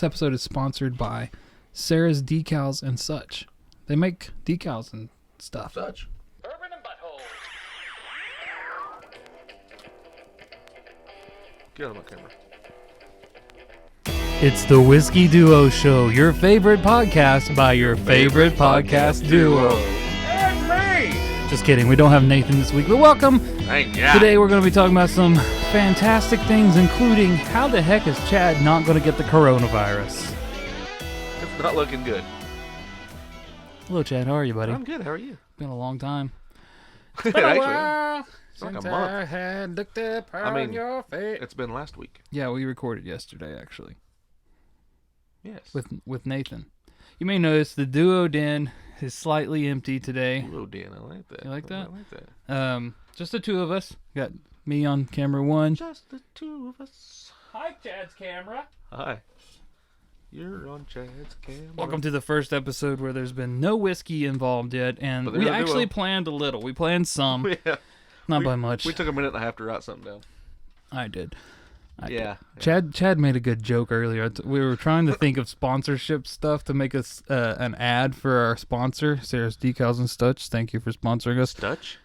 This episode is sponsored by Sarah's Decals and Such. They make decals and stuff. Such. Bourbon and butthole. Get out of my camera. It's the Whiskey Duo Show, your favorite podcast by your favorite podcast duo. And me! Just kidding, we don't have Nathan this week, but welcome. Thank God. Today we're going to be talking about some fantastic things, including how the heck is Chad not going to get the coronavirus? It's not looking good. Hello, Chad. How are you, buddy? I'm good. How are you? Been a long time. Actually, Since like a month. I had looked up on your face. it's been last week. Yeah, we recorded yesterday, actually, Yes. with Nathan. You may notice the duo den is slightly empty today. Duo Den. I like that. You like that? I like that. Just the two of us. Got me on camera one. Just the two of us. Hi, Chad's camera. Hi. You're on Chad's camera. Welcome to the first episode where there's been no whiskey involved yet, and But we there's a actually duo. planned a little. We planned some, Yeah. not by much. We took a minute and a half to write something down. I did. Yeah. Chad made a good joke earlier. We were trying to think of sponsorship stuff to make us an ad for our sponsor, Sarah's Decals and Such. Thank you for sponsoring us. Dutch?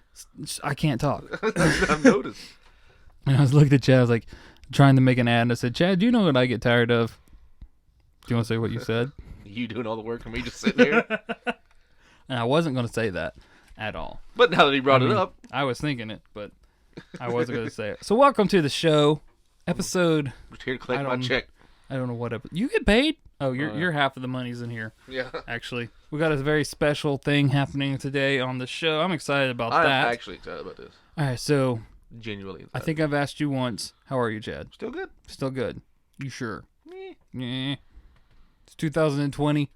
I can't talk. I've noticed. And I was looking at Chad, I was like, trying to make an ad, and I said, Chad, do you know what I get tired of? Do you want to say what you said? You doing all the work and me just sitting here. And I wasn't going to say that at all. But now that he brought it up. I was thinking it, but I wasn't going to say it. So welcome to the show. Episode, Just here to collect my check. I don't know what episode. You get paid? Oh, your half of the money's in here. Yeah. Actually, we got a very special thing happening today on the show. I'm excited about I'm that. actually excited about this. All right, so Genuinely excited. I think I've asked you once. How are you, Chad? Still good? Still good. You sure? Meh. Yeah. It's 2020.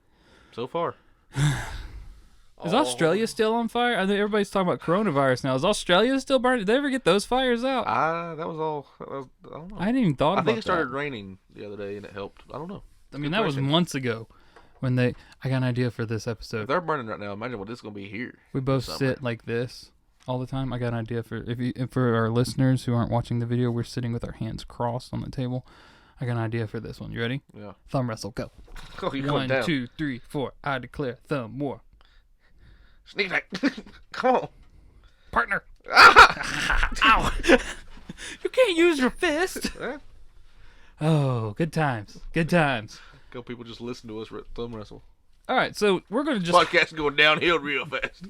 So far. Is Australia still on fire? I think everybody's talking about coronavirus now. Is Australia still burning? Did they ever get those fires out? That was all. I don't know. I hadn't even thought about I think it started that. raining the other day and it helped. I don't know. I mean, that was months ago when they. I got an idea for this If episode. they're burning right now, imagine what this is going to be here. We both summer. sit like this all the time. I got an idea for for our listeners who aren't watching the video. We're sitting with our hands crossed on the table. I got an idea for this one. You ready? Yeah. Thumb wrestle, go. Oh, you 1, down. 2, 3, 4. I declare thumb war. Sneak attack. Come on. Partner. Ow. You can't use your fist. Eh? Oh, good times. Good times. Go people just listen to us thumb wrestle. All right, so we're going to just... Podcast going downhill real fast.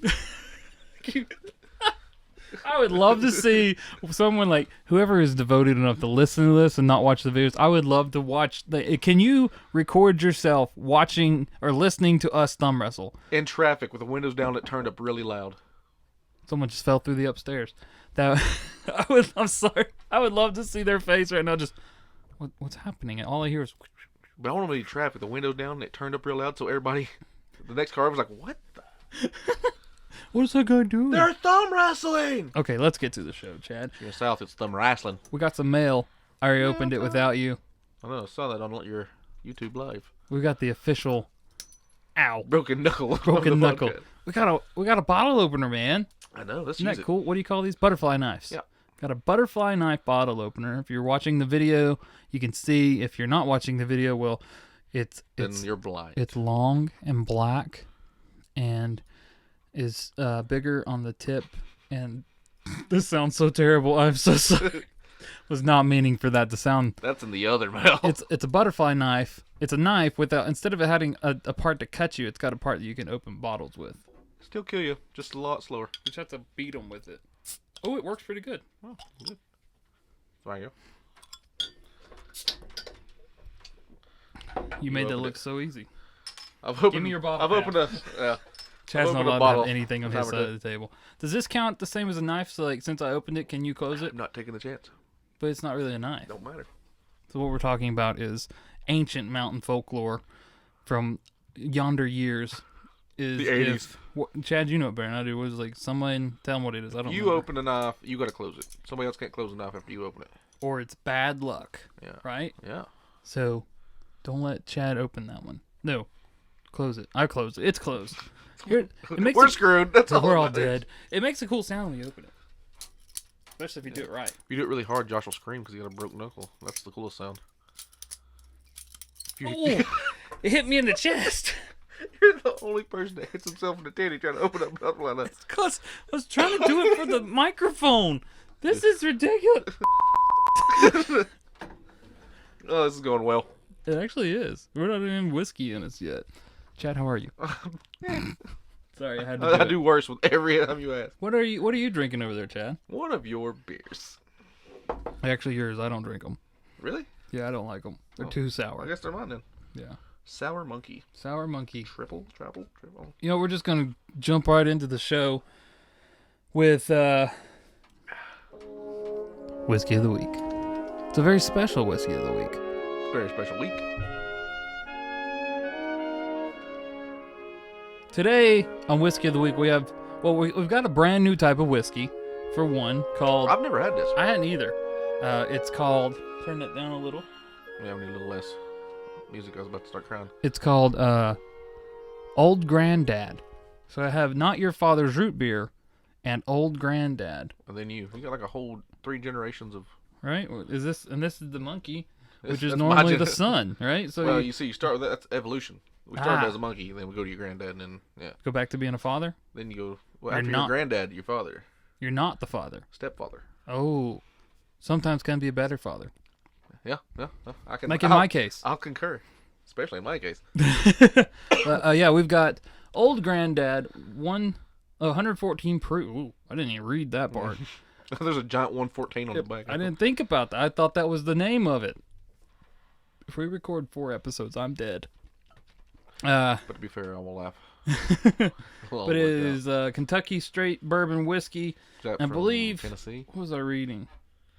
I would love to see someone like whoever is devoted enough to listen to this and not watch the videos. I would love to watch. Can you record yourself watching or listening to us thumb wrestle? In traffic with the windows down, it turned up really loud. Someone just fell through the upstairs. That I'm sorry. I would love to see their face right now. Just what's happening? And all I hear is. But I want to be traffic. The windows down, and it turned up real loud, so everybody, the next car was like, "What the? What is that guy doing? They're thumb wrestling!" Okay, let's get to the show, Chad. In the South, it's thumb wrestling. We got some mail. I already opened it without you. I know. I saw that on your YouTube live. We got the official. Ow. Broken knuckle. of Broken the knuckle. podcast. We got a bottle opener, man. I know. Let's Isn't use that it. cool? What do you call these? Butterfly knives. Yeah. Got a butterfly knife bottle opener. If you're watching the video, you can see. If you're not watching the video, well, it's Then you're blind. it's long and black, and is bigger on the tip. And this sounds so terrible. I'm so sorry. Was not meaning for that to sound. That's in the other mouth. It's a butterfly knife. It's a knife without, instead of it having a part to cut you, it's got a part that you can open bottles with. Still kill you, just a lot slower. You just have to beat them with it. Oh, it works pretty good. Oh, good. There you go. You made that opened look it. so easy. I've opened. Give me your bottle I've opened a. Chad's not opened a allowed to bottle. have anything on his Never side did. of the table. Does this count the same as a knife? So, like, since I opened it, can you close it? I'm not taking the chance. But it's not really a knife. Don't matter. So what we're talking about is ancient mountain folklore from yonder years. Is The 80s. Chad, you know it better than I do. Was like someone tell him what it is. I don't. You remember. open a knife, you gotta close it. Somebody else can't close the knife after you open it. Or it's bad luck. Yeah. Right. Yeah. So, don't let Chad open that one. No, close it. I closed it. It's closed. It makes We're screwed. That's all. We're all that matters. dead. It makes a cool sound when you open it. Especially if you do it right. If you do it really hard, Josh will scream because he got a broke knuckle. That's the coolest sound. Oh, it hit me in the chest. You're the only person that hits himself in the titty trying to open up nothing like that. It's because I was trying to do it for the microphone. This is ridiculous. Oh, this is going well. It actually is. We're not even whiskey in us yet. Chad, how are you? Sorry, I had to I do worse with every time you ask. What are you drinking over there, Chad? One of your beers. Actually, yours. I don't drink them. Really? Yeah, I don't like them. They're too sour. I guess they're mine then. Yeah. Sour Monkey. Sour Monkey. Triple. You know, we're just going to jump right into the show with Whiskey of the Week. It's a very special Whiskey of the Week. Very special week. Today on Whiskey of the Week, we've got a brand new type of whiskey, for one, called... I've never had this. I hadn't either. It's called... Turn that down a little. Yeah, we need a little less music. I was about to start crying. It's called Old Granddad. So I have Not Your Father's Root Beer and Old Granddad. And then you got like a whole 3 generations of... Right? This is the monkey, which is that's normally my the son, right? So well, you start with that. That's evolution. We started as a monkey, then we go to your granddad, and then, yeah. Go back to being a father? Then you go, well, You're after not. your granddad, your father. You're not the father. Stepfather. Oh. Sometimes can be a better father. Yeah. I can. Like in my case. I'll concur. Especially in my case. Yeah, we've got Old Granddad, 114 proof. Ooh, I didn't even read that part. There's a giant 114 on the back. I didn't think about that. I thought that was the name of it. If we record 4 episodes, I'm dead. But to be fair, I will laugh. But it is Kentucky Straight Bourbon Whiskey. I believe... Tennessee? What was I reading?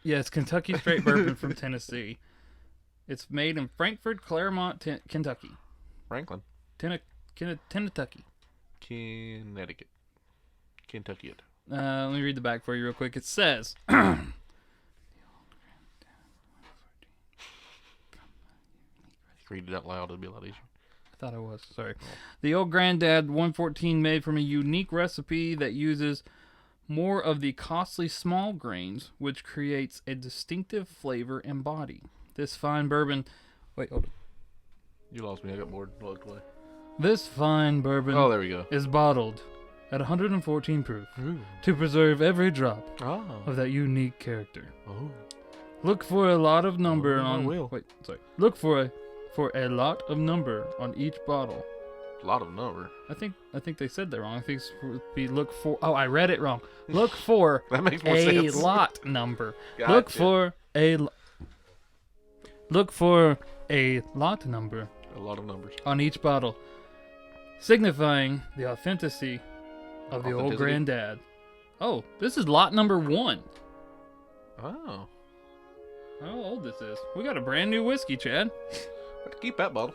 Yeah, it's Kentucky Straight Bourbon from Tennessee. It's made in Frankfort, Claremont, Kentucky. Franklin. Kentucky. Connecticut. Kentucky. Let me read the back for you real quick. It says... Read it out loud, it'd be a lot easier. I thought I was. Sorry. The Old Granddad 114 made from a unique recipe that uses more of the costly small grains, which creates a distinctive flavor and body. This fine bourbon... Wait, hold on. You lost me. I got bored. Looked away. This fine bourbon Oh, there we go. is bottled at 114 proof Ooh. to preserve every drop Oh. of that unique character. Oh. Look for a lot of number I on... will. Wait, sorry. Look for a lot of number on each bottle. A lot of number. I think they said that wrong. I think it's supposed to be look for... Oh, I read it wrong. Look for That makes more a sense. lot number. Gotcha. Look for a lot number A lot of numbers. on each bottle, signifying the authenticity of the old Authenticity? granddad. Oh, this is lot number 1. Oh. How old this is? We got a brand new whiskey, Chad. Have to keep that bottle.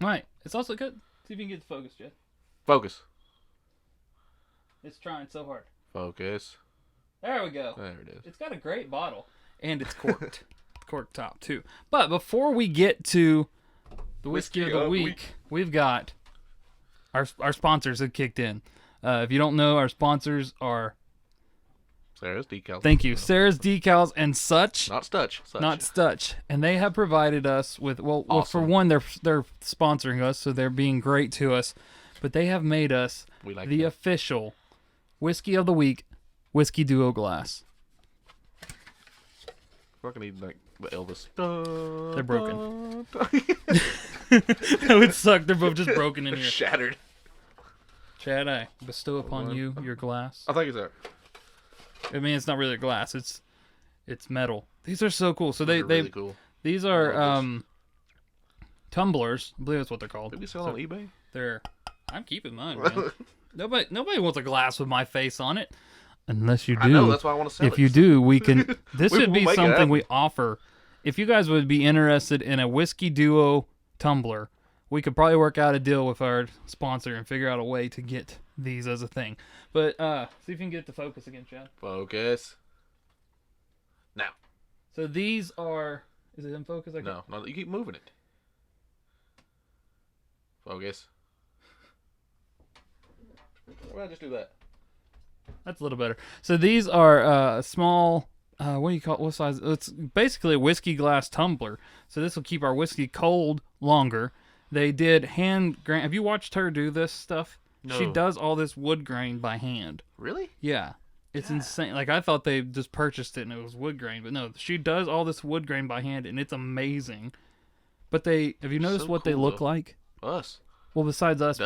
Right. It's also good. See if you can get the focus, Chad. Focus. It's trying so hard. Focus. There we go. There it is. It's got a great bottle. And it's corked. Corked top, too. But before we get to the whiskey of the week, we've got our sponsors have kicked in. If you don't know, our sponsors are... Sarah's decals. Thank you. Sarah's Decals and such. Not Stutch. Not Stutch. And they have provided us with... Well, Awesome. for one, they're sponsoring us, so they're being great to us. But they have made us We like the that. official Whiskey of the Week Whiskey Duo Glass. Fucking need like the Elvis. They're broken. That would suck. They're both just broken in here. Shattered. Chad, I bestow upon you your glass. I think it's there. I mean, it's not really glass. It's metal. These are so cool. So They're they really cool. these I are love tumblers. I believe that's what they're called. Did we sell So on eBay? they're... I'm keeping mine, man. Nobody wants a glass with my face on it. Unless you do. I know, that's why I want to sell it. If you do, we can... This We would will be make it something happen. we offer. If you guys would be interested in a Whiskey Duo tumbler, we could probably work out a deal with our sponsor and figure out a way to get these as a thing. But see if you can get the focus again, Chad. Focus. Now. So these are... Is it in focus? No, you keep moving it. Focus. Why don't I just do that? That's a little better. So these are small... what do you call it? What size? It's basically a whiskey glass tumbler. So this will keep our whiskey cold longer. They did hand grain. Have you watched her do this stuff? No. She does all this wood grain by hand. Really? Yeah. It's insane. Like, I thought they just purchased it and it was wood grain, but no, she does all this wood grain by hand, and it's amazing. But have you noticed what they look like? Us. Well, besides us,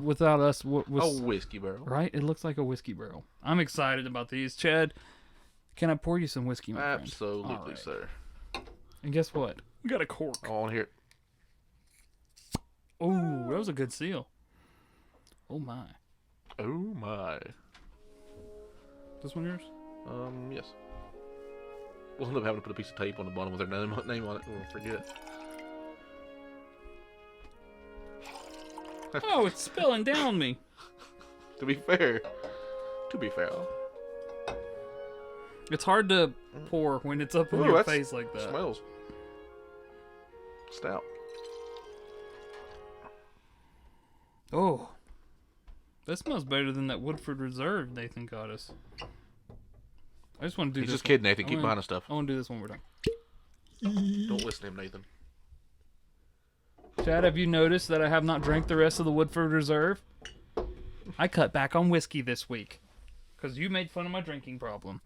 without us, what was a whiskey barrel. Right? It looks like a whiskey barrel. I'm excited about these. Chad, can I pour you some whiskey, my friend? Absolutely, sir. And guess what? We got a cork. I want to hear it. Oh, that was a good seal. Oh, my. Oh, my. This one yours? Yes. We'll end up having to put a piece of tape on the bottom with their name on it. We'll forget. Oh, it's spilling down me. To be fair. It's hard to pour when it's up in your face like that. Smells stout. Oh. That smells better than that Woodford Reserve Nathan got us. I just want to do He's this. just kidding, Nathan. Keep buying us stuff. I want to do this one more time. Don't listen to him, Nathan. Chad, have you noticed that I have not drank the rest of the Woodford Reserve? I cut back on whiskey this week because you made fun of my drinking problem.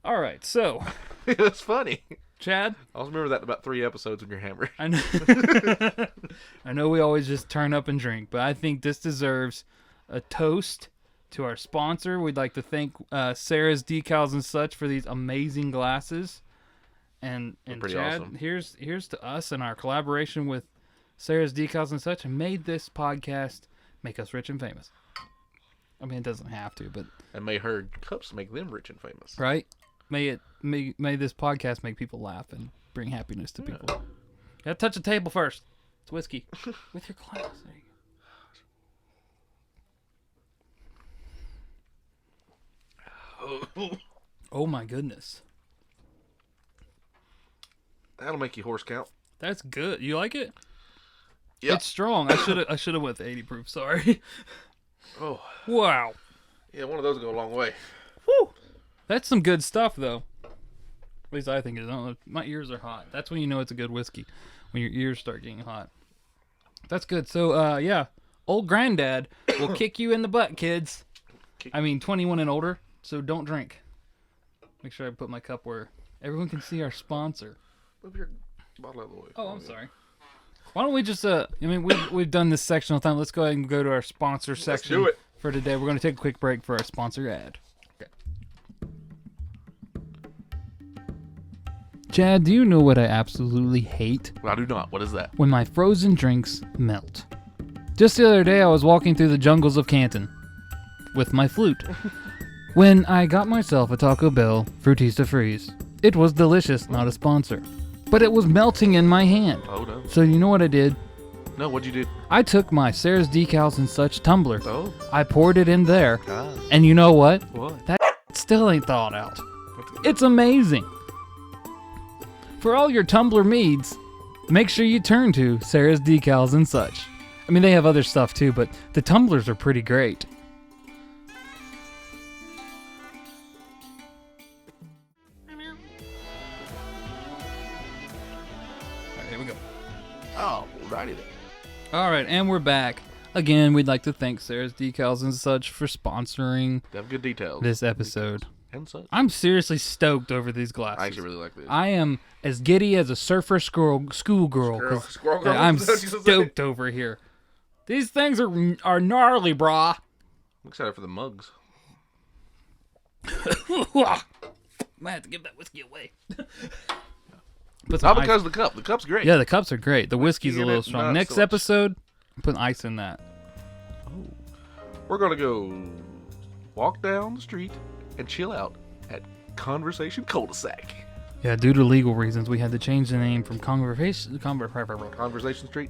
All right, so. That's funny. Chad? I'll remember that in about 3 episodes when you're hammered. I know, I know we always just turn up and drink, but I think this deserves a toast to our sponsor. We'd like to thank Sarah's Decals and Such for these amazing glasses. And Chad, awesome. here's to us and our collaboration with Sarah's Decals and Such, and made this podcast make us rich and famous. I mean, it doesn't have to, but and may her cups make them rich and famous. Right? May this podcast make people laugh and bring happiness to people. You gotta touch the table first. It's whiskey with your glass. There you go. Oh my goodness. That'll make you horse count. That's good. You like it? Yeah. It's strong. I should have went the 80 proof. Sorry. Oh. Wow. Yeah, one of those will go a long way. Woo. That's some good stuff, though. At least I think it is. I don't know. My ears are hot. That's when you know it's a good whiskey. When your ears start getting hot. That's good. So, yeah. Old granddad will kick you in the butt, kids. I mean, 21 and older. So don't drink. Make sure I put my cup where everyone can see our sponsor. Move your bottle out of the way. Oh, I'm sorry. Why don't we just, I mean, we've done this section all the time. Let's go ahead and go to our sponsor section. Let's do it. For today. We're going to take a quick break for our sponsor ad. Okay. Chad, do you know what I absolutely hate? I do not. What is that? When my frozen drinks melt. Just the other day, I was walking through the jungles of Canton with my flute when I got myself a Taco Bell Fruitista Freeze. It was delicious, not a sponsor. But it was melting in my hand. Oh, no. So you know what I did? No, what'd you do? I took my Sarah's Decals and Such tumbler. Oh. I poured it in there. God. And you know what? What? That still ain't thawed out. It's amazing. For all your tumbler needs, make sure you turn to Sarah's Decals and Such. I mean, they have other stuff too, but the tumblers are pretty great. Alright, here we go. Oh, righty then. Alright, and we're back. Again, we'd like to thank Sarah's Decals and Such for sponsoring They have good details. this episode. And such. I'm seriously stoked over these glasses. I actually really like this. I am as giddy as a surfer schoolgirl. Squirrel girl. I'm Is that what you said? stoked over here. These things are gnarly, brah. I'm excited for the mugs. Might have to give that whiskey away. Put Not some because ice. of the cup. The cup's great. Yeah, the cups are great. The whiskey's a in little it, strong. not Next so much. episode, I'm putting ice in that. We're going to go walk down the street and chill out at Conversation Cul-de-sac. Yeah, due to legal reasons, we had to change the name from Conversation Street.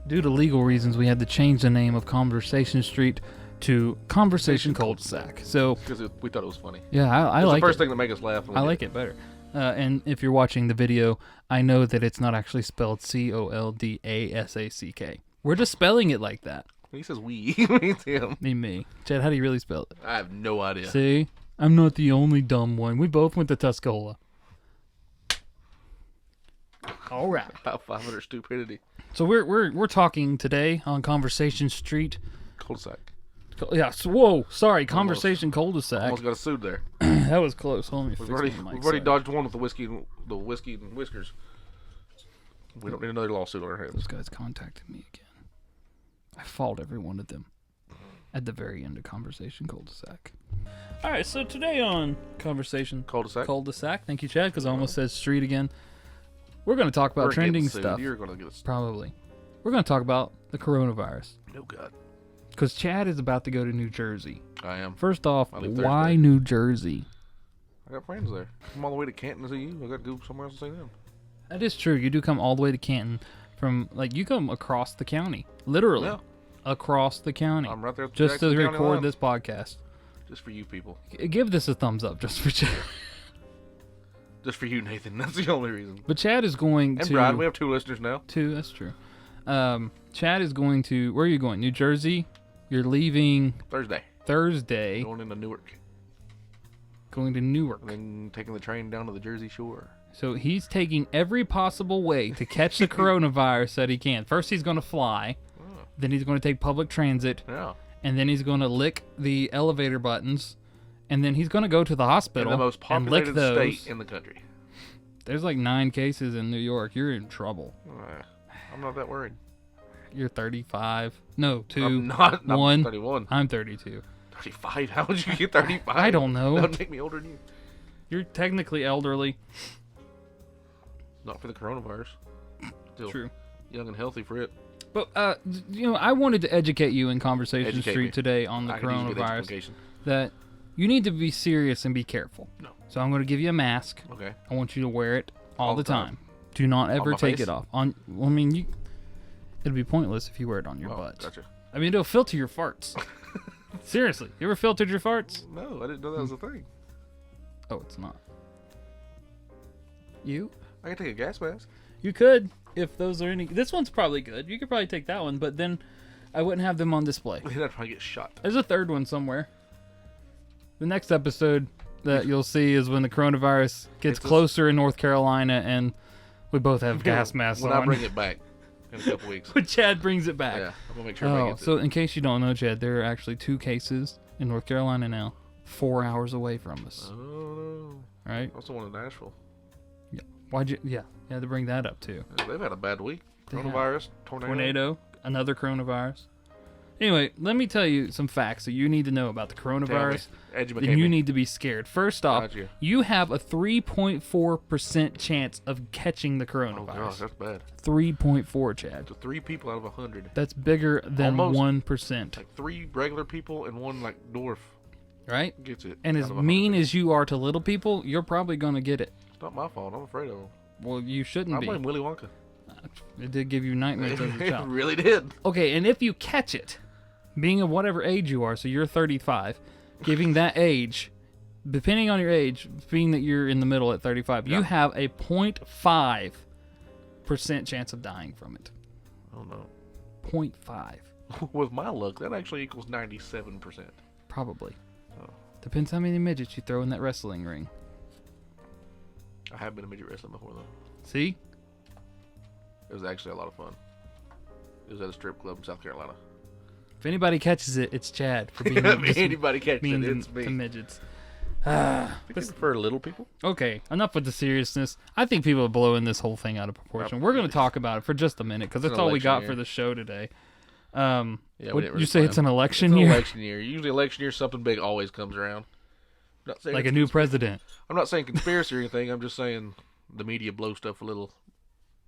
Due to legal reasons, we had to change the name of Conversation Street to Conversation Cul-de-sac. So, Because we thought it was funny. yeah, I It's like the first it. thing that made us laugh. I like it better. And if you're watching the video, I know that it's not actually spelled Coldassack. We're just spelling it like that. When he says we, he means him. Me. Chad, how do you really spell it? I have no idea. See? I'm not the only dumb one. We both went to Tuscola. All right. About 500 stupidity. So we're talking today on Conversation Street. Cul-de-sac. Yeah. Whoa. Sorry. Conversation cul-de-sac. Almost got us sued there. That was close. Hold on, let me We've fix already, my mic dodged one with the whiskey and whiskers. We don't need another lawsuit on our hands. Those guys contacted me again. I fault every one of them at the very end of Conversation Cul-de-sac. All right, so today on Conversation Cul-de-sac, thank you, Chad, because I almost said street again. We're going to talk about trending stuff. You're going to get us Probably. We're going to talk about the coronavirus. Oh, God. Because Chad is about to go to New Jersey. I am. First off, I leave why Thursday. New Jersey? I got friends there. I'm all the way to Canton to see you. I got to go somewhere else to see them. That is true. You do come all the way to Canton from, you come across the county. Literally. Yeah. Across the county. I'm right there at the just to Jackson County record line. this podcast. Just for you people. Give this a thumbs up just for Chad. Just for you, Nathan. That's the only reason. But Chad is going and to... Brad, we have 2 listeners now. 2, that's true. Chad is going to... Where are you going? New Jersey? You're leaving... Thursday. Going into Newark. Going to Newark. And then taking the train down to the Jersey Shore. So he's taking every possible way to catch the coronavirus that he can. First he's going to fly. Oh. Then he's going to take public transit. Yeah. And then he's going to lick the elevator buttons. And then he's going to go to the hospital in the most and lick populated those. state in the country. There's 9 cases in New York. You're in trouble. I'm not that worried. You're 35. No, 2. I'm not. 1. I'm 31. I'm 32. 35? How would you get 35? I don't know. That would make me older than you. You're technically elderly. Not for the coronavirus. Still True. young and healthy for it. But, I wanted to educate you in Conversation Educate Street me. today on the I could use a good coronavirus. education. That you need to be serious and be careful. No. So I'm going to give you a mask. Okay. I want you to wear it all the time. Do not ever my take face? it off. It'd be pointless if you wear it on your butt. Gotcha. I mean, it'll filter your farts. Seriously. You ever filtered your farts? No, I didn't know that was a thing. Oh, it's not. You? I can take a gas mask. You could, if those are any... This one's probably good. You could probably take that one, but then I wouldn't have them on display. Then I'd probably get shot. There's a third one somewhere. The next episode that you'll see is when the coronavirus gets closer in North Carolina and we both have gas masks when on. I bring it back in a couple weeks. When Chad brings it back. Yeah, I'm going to make sure everybody gets so it. in case you don't know, Chad, there are actually 2 cases in North Carolina now, 4 hours away from us. Oh, no. Right? Also one in Nashville. Yeah. Why'd you... Yeah, you had to bring that up, too. They've had a bad week. They have. Coronavirus, Tornado, another coronavirus. Anyway, let me tell you some facts that you need to know about the coronavirus. And you need to be scared. First off, you have a 3.4% chance of catching the coronavirus. Oh, gosh, that's bad. 3.4, Chad. So 3 people out of 100. That's bigger than Almost. 1%. Like 3 regular people and 1 dwarf Right? gets it. And as mean as you are to little people, you're probably going to get it. It's not my fault. I'm afraid of them. Well, you shouldn't I be. blame Willy Wonka. It did give you nightmares as a It child. really did. Okay, and if you catch it, being of whatever age you are, so you're 35, giving that age, depending on your age, being that you're in the middle at 35, you have a 0.5% chance of dying from it. Oh, no. 0.5. With my luck, that actually equals 97%. Probably. Oh. Depends how many midgets you throw in that wrestling ring. I have been a midget wrestling before, though. See? It was actually a lot of fun. It was at a strip club in South Carolina. If anybody catches it, it's Chad for being Anybody catches mean it, it's to me. midgets. I prefer little people. Okay, enough with the seriousness. I think people are blowing this whole thing out of proportion. We're going to talk about it for just a minute because that's all we got for the show today. Yeah, you say it's an election year? Election year. Usually election year, something big always comes around. I'm not saying like a new president. I'm not saying conspiracy or anything. I'm just saying the media blow stuff a little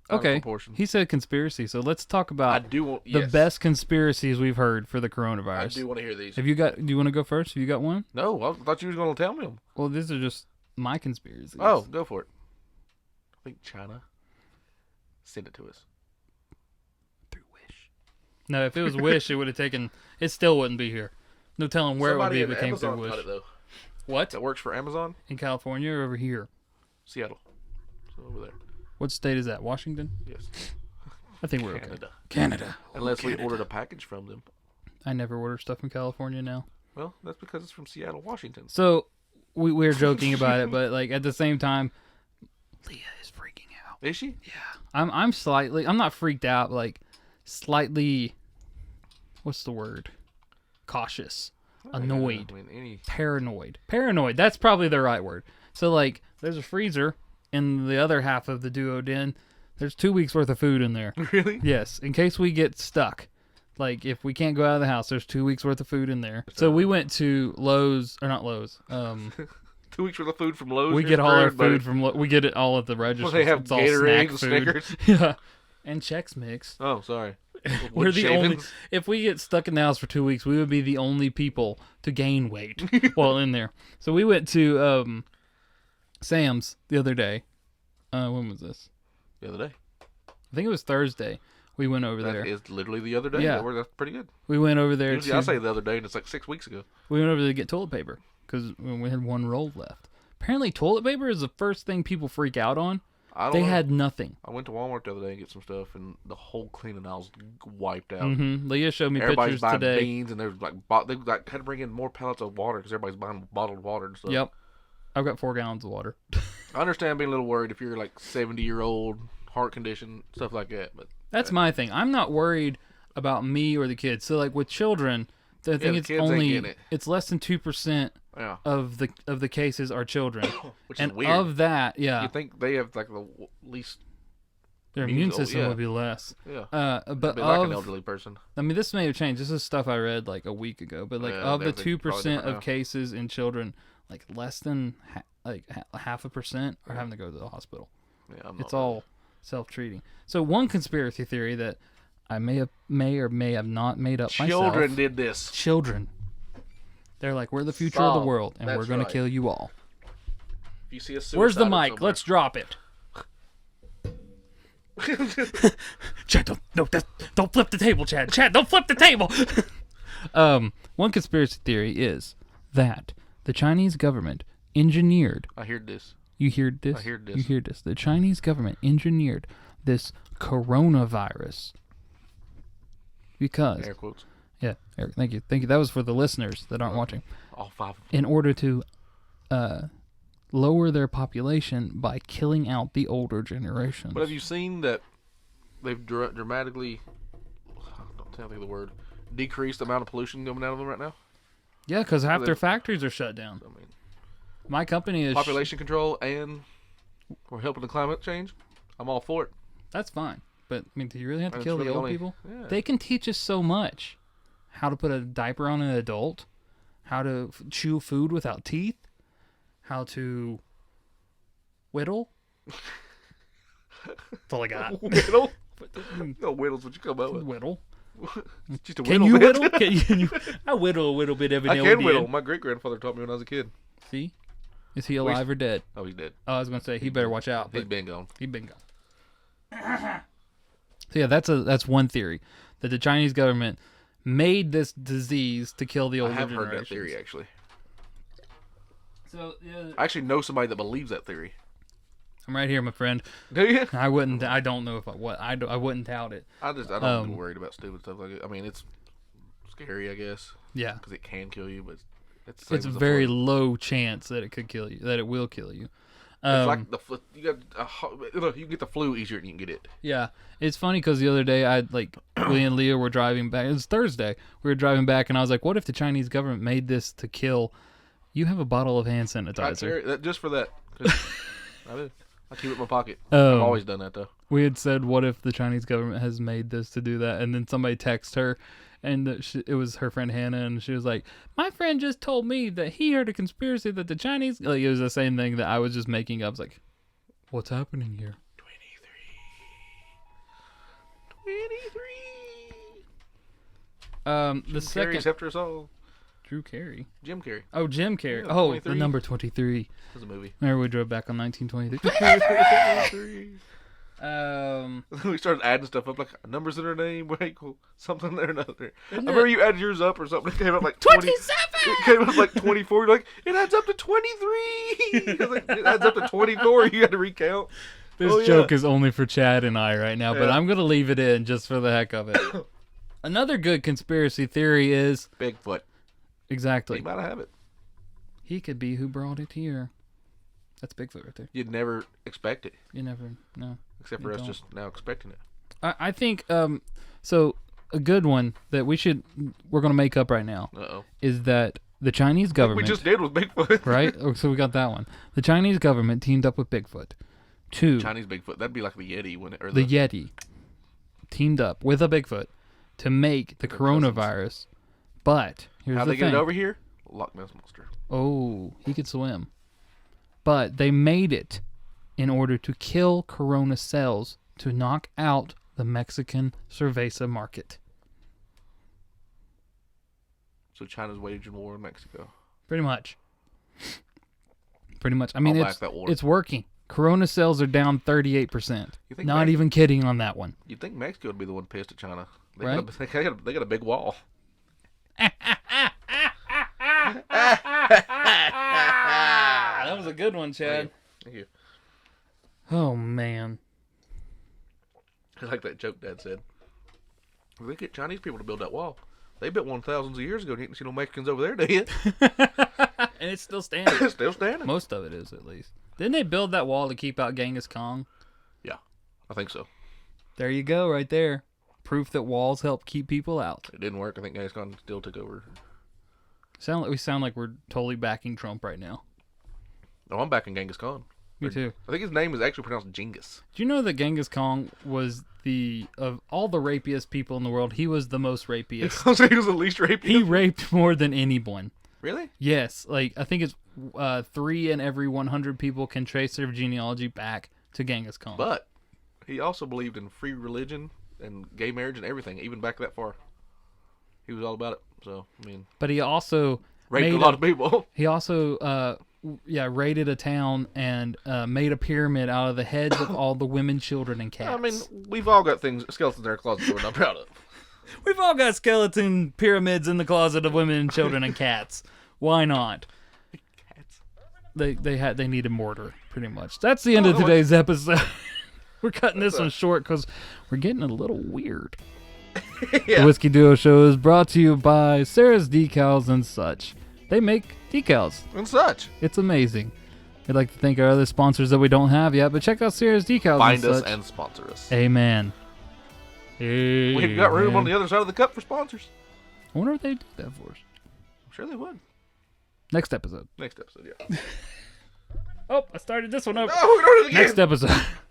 out of proportion. He said conspiracy, so let's talk about the yes. best conspiracies we've heard for the coronavirus. I do want to hear these. Do you want to go first? Have you got one? No, I thought you was going to tell me them. Well, these are just my conspiracies. Oh, go for it. I think China sent it to us. Through Wish. No, if it was Wish, it would have taken... It still wouldn't be here. No telling where Somebody it would be if it came Amazon through Wish. got it, though. What? That works for Amazon? In California or over here? Seattle. So over there. What state is that? Washington? Yes. I think we're Canada. okay. Canada. Unless we ordered a package from them. I never order stuff from California now. Well, that's because it's from Seattle, Washington. So, we're joking about it, but at the same time, Leah is freaking out. Is she? I'm I'm not freaked out, like slightly, what's the word? Cautious, annoyed, I mean, paranoid. Paranoid, that's probably the right word. So like there's a freezer in the other half of the duo den. There's 2 weeks worth of food in there. Really? Yes, in case we get stuck. Like if we can't go out of the house, there's 2 weeks worth of food in there. So we went to Lowe's, or not Lowe's. 2 weeks worth of food from Lowe's. We get all our food from we get it all at the register. Well, they have it's all Gatorade and snack Snickers. food. Yeah, and Chex Mix. Oh, sorry. We're the only. Shavings. If we get stuck in the house for 2 weeks, we would be the only people to gain weight while in there. So we went to Sam's the other day. When was this? The other day. I think it was Thursday. We went over there. That is literally the other day. Yeah. That's pretty good. We went over there. Usually I say the other day, and it's like 6 weeks ago. We went over there to get toilet paper because we had one roll left. Apparently, toilet paper is the first thing people freak out on. They had nothing. I went to Walmart the other day and get some stuff, and the whole cleaning aisle's wiped out. Mm-hmm. Leah showed me Everybody's pictures buying today. beans, and they had to bring in more pallets of water because everybody's buying bottled water and stuff. Yep. I've got 4 gallons of water. I understand being a little worried if you're like 70-year-old, heart condition, stuff like that. But That's my thing. I'm not worried about me or the kids. So like with children, the thing the it's kids ain't only getting it. it's less than 2% yeah, of the cases are children. which And is weird. of that, yeah, You think they have like the least? their immune oh, system yeah. would be less. Yeah, But be like an of, elderly person. I mean, this may have changed. This is stuff I read like a week ago. But like Yeah, of the everything's probably 2% different of now. cases in children, like less than half a percent are having to go to the hospital. Yeah, I'm It's not all self-treating. So one conspiracy theory that I may or may have not made up myself. Children did this. Children. They're like, we're the future of the Solved. world, and we're That's going right. to kill you all. If you see a suicide Where's the somewhere- mic? Let's drop it. Chad, don't flip the table, Chad. Chad, don't flip the table. One conspiracy theory is that the Chinese government engineered. I heard this. You heard this? I heard this. You heard this. The Chinese government engineered this coronavirus because Air quotes. yeah, Eric, thank you. That was for the listeners that aren't watching. All 5 of them. In order to lower their population by killing out the older generations. But have you seen that they've dramatically, don't tell me the word, decreased the amount of pollution coming out of them right now? Yeah, because half their factories are shut down. I mean, My company is population control and we're helping the climate change. I'm all for it. That's fine, but I mean, do you really have to And kill it's the really old only- people? yeah. They can teach us so much: how to put a diaper on an adult, how to chew food without teeth, how to whittle. That's all I got. Whittle? No whittle's what you come up with. Whittle. It's just a Can whittle you bit. whittle? Can you? I whittle a little bit every I now can and whittle. then. My great grandfather taught me when I was a kid. See, is he alive or dead? Oh, he's dead. Oh, I was gonna say he better watch out. He's But been gone. he been gone. So yeah, that's one theory that the Chinese government made this disease to kill the I older have heard generations. that theory actually. So yeah, I actually know somebody that believes that theory. I'm right here, my friend. Do you? I wouldn't. I don't know if I wouldn't doubt it. I don't get worried about stupid stuff like it. I mean, it's scary, I guess, Yeah, because it can kill you, but it's it's a very low chance that it could kill you. That it will kill you. It's like the flu. You can get the flu easier than you can get it. Yeah, it's funny because the other day we and Leah were driving back. It was Thursday. We were driving back, and I was like, "What if the Chinese government made this to kill?" You have a bottle of hand I sanitizer. carry that just for that. 'Cause I do. I keep it in my pocket. I've always done that though. We had said, "What if the Chinese government has made this to do that?" And then somebody texted her, and it was her friend Hannah, and she was like, "My friend just told me that he heard a conspiracy that the Chinese." Like it was the same thing that I was just making up. I was like, "What's happening here?" 23. The second Carrie's after us all. Drew Carey. Jim Carrey. Oh, Jim Carrey. Yeah, Oh, 23. the number 23. That's a movie. Remember we drove back on 1923. We started adding stuff up, like numbers in her name will equal something there another. I Isn't remember you added yours up or something. It came up like 20. 27! It came up like 24. You're like, it adds up to 23. I was like, it adds up to 24. You had to recount. This joke is only for Chad and I right now, but Yeah. I'm going to leave it in just for the heck of it. Another good conspiracy theory is... Bigfoot. Exactly. He might have it. He could be who brought it here. That's Bigfoot right there. You'd never expect it. You never know. Except for us just now expecting it. I think so a good one that we're gonna make up right now is that the Chinese government We just did with Bigfoot. right? So we got that one. The Chinese government teamed up with Bigfoot to Chinese Bigfoot. That'd be like the Yeti or the Yeti teamed up with a Bigfoot to make the coronavirus. But here's how the they thing. get it over here? Loch Ness Monster. Oh, he could swim. But they made it in order to kill corona cells to knock out the Mexican cerveza market. So China's waging war in Mexico. Pretty much. I mean, it's working. Corona cells are down 38%. Not even kidding on that one. You'd think Mexico would be the one pissed at China. Right? They got a big wall. That was a good one, Chad. Thank you. Oh, man. I like that joke Dad said. They get Chinese people to build that wall. They built one thousands of years ago, and you didn't see no Mexicans over there, do you? And it's still standing. It's still standing. Most of it is, at least. Didn't they build that wall to keep out Genghis Khan? Yeah, I think so. There you go, right there. Proof that walls help keep people out. It didn't work. I think Genghis Khan still took over. We sound like we're totally backing Trump right now. No, I'm backing Genghis Khan. Me too. I think his name is actually pronounced Genghis. Do you know that Genghis Khan was of all the rapiest people in the world, he was the most rapiest. He was the least rapiest? He raped more than anyone. Really? Yes. Like, I think it's 3 in every 100 people can trace their genealogy back to Genghis Khan. But he also believed in free religion and gay marriage and everything, even back that far. He was all about it. So, I mean... But he also... raped a lot of people. He also... raided a town and made a pyramid out of the heads of all the women, children, and cats. I mean, we've all got skeletons in our closet that we're not proud of. We've all got skeleton pyramids in the closet of women, children, and cats. Why not? Cats. They needed mortar, pretty much. That's the end of today's episode. We're cutting this one short because we're getting a little weird. Yeah. The Whiskey Duo Show is brought to you by Sarah's Decals and such. They make decals. And such. It's amazing. We'd like to thank our other sponsors that we don't have yet, but check out Sarah's Decals. Find and us such. and sponsor us. Amen. We've got room on the other side of the cup for sponsors. I wonder if they'd do that for us. I'm sure they would. Next episode. Next episode, yeah. Oh, I started this one over. Oh, we're doing it again. Next episode.